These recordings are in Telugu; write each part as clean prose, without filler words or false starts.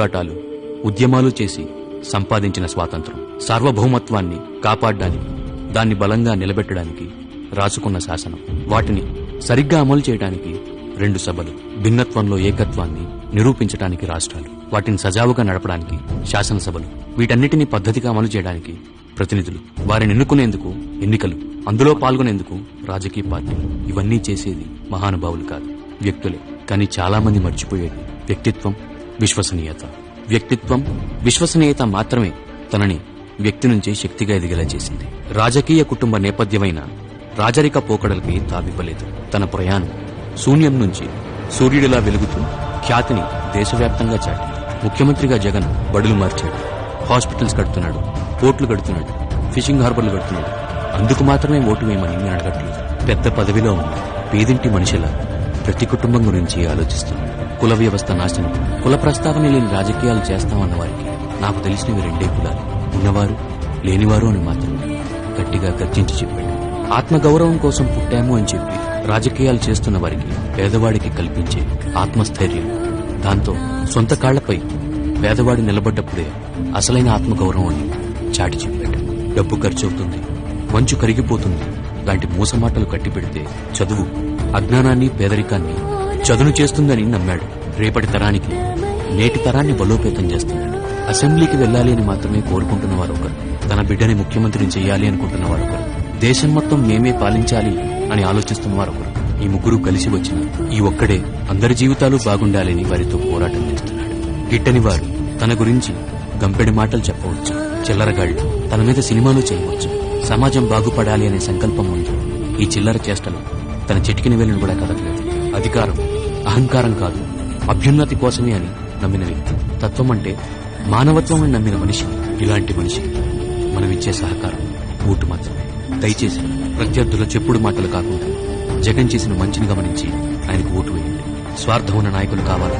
పోరాటాలు ఉద్యమాలు చేసి సంపాదించిన స్వాతంత్రం, సార్వభౌమత్వాన్ని కాపాడడానికి, దాన్ని బలంగా నిలబెట్టడానికి రాసుకున్న శాసనం, వాటిని సరిగ్గా అమలు చేయడానికి 2 సభలు, భిన్నత్వంలో ఏకత్వాన్ని నిరూపించడానికి రాష్ట్రాలు, వాటిని సజావుగా నడపడానికి శాసనసభలు, వీటన్నిటినీ పద్ధతిగా అమలు చేయడానికి ప్రతినిధులు, వారిని ఎన్నుకునేందుకు ఎన్నికలు, అందులో పాల్గొనేందుకు రాజకీయ పార్టీలు. ఇవన్నీ చేసేది మహానుభావులు కాదు, వ్యక్తులే. కానీ చాలా మంది మర్చిపోయేది వ్యక్తిత్వం, విశ్వసనీయత. వ్యక్తిత్వం, విశ్వసనీయత మాత్రమే తనని వ్యక్తి నుంచి శక్తిగా ఎదిగేలా చేసింది. రాజకీయ కుటుంబ నేపథ్యమైన రాజరిక పోకడలకి తావివ్వలేదు. తన ప్రయాణం శూన్యం నుంచి సూర్యుడిలా వెలుగుతూ ఖ్యాతిని దేశవ్యాప్తంగా చాటింది. ముఖ్యమంత్రిగా జగన్ బడులు మార్చాడు, హాస్పిటల్స్ కడుతున్నాడు, పోర్టులు కడుతున్నాడు, ఫిషింగ్ హార్బర్లు కడుతున్నాడు. అందుకు మాత్రమే ఓటు వేయమని నేను అడగట్లేదు. పెద్ద పదవిలో ఉన్న పేదింటి మనిషిలా ప్రతి కుటుంబం గురించి ఆలోచిస్తున్నాడు. కుల వ్యవస్థ నాశనం, కుల ప్రస్తావన లేని రాజకీయాలు చేస్తామన్న వారికి నాకు తెలిసినవి 2 కులాలు, ఉన్నవారు లేనివారు అని మాత్రమే గట్టిగా గర్జించి చెప్పాడు. ఆత్మగౌరవం కోసం పుట్టాము అని చెప్పి రాజకీయాలు చేస్తున్న వారికి పేదవాడికి కల్పించే ఆత్మస్థైర్యం, దాంతో సొంత కాళ్లపై పేదవాడు నిలబడ్డప్పుడే అసలైన ఆత్మగౌరవం అని చాటి చెప్పాడు. డబ్బు ఖర్చవుతుంది, మంచు కరిగిపోతుంది లాంటి మూసమాటలు కట్టిపెడితే చదువు అజ్ఞానాన్ని, పేదరికాన్ని చదును చేస్తుందని నమ్మాడు. రేపటి తరానికి నేటి తరాన్ని బలోపేతం చేస్తున్నాడు. అసెంబ్లీకి వెళ్లాలి అని మాత్రమే కోరుకుంటున్న వారు ఒకరు, తన బిడ్డని ముఖ్యమంత్రిని చెయ్యాలి అనుకుంటున్న వారు ఒకరు, దేశం మొత్తం మేమే పాలించాలి అని ఆలోచిస్తున్న వారు ఒకరు. ఈ ముగ్గురు కలిసి వచ్చిన ఈ ఒక్కడే అందరి జీవితాలు బాగుండాలని వారితో పోరాటం చేస్తున్నాడు. గిట్టని వారు తన గురించి గంపెడి మాటలు చెప్పవచ్చు, చిల్లరగాళ్లు తన మీద సినిమాలు చేయవచ్చు. సమాజం బాగుపడాలి అనే సంకల్పం ఉంది. ఈ చిల్లర చేష్టలు తన చిటికిన వేలును కూడా కదలలేదు. అధికారం అహంకారం కాదు, అభ్యున్నతి కోసమే అని నమ్మిన వ్యక్తి. తత్వం అంటే మానవత్వం అని నమ్మిన మనిషి. ఇలాంటి మనిషికి మనమిచ్చే సహకారం ఓటు మాత్రమే. దయచేసి ప్రత్యర్థుల చెప్పుడు మాటలు కాకుండా జగన్ చేసిన మంచిని గమనించి ఆయనకు ఓటు వేయండి. స్వార్థం ఉన్న నాయకులు కావాలి,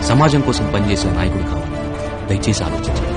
సమాజం కోసం పనిచేసే నాయకులు కావాలి. దయచేసి ఆలోచించండి.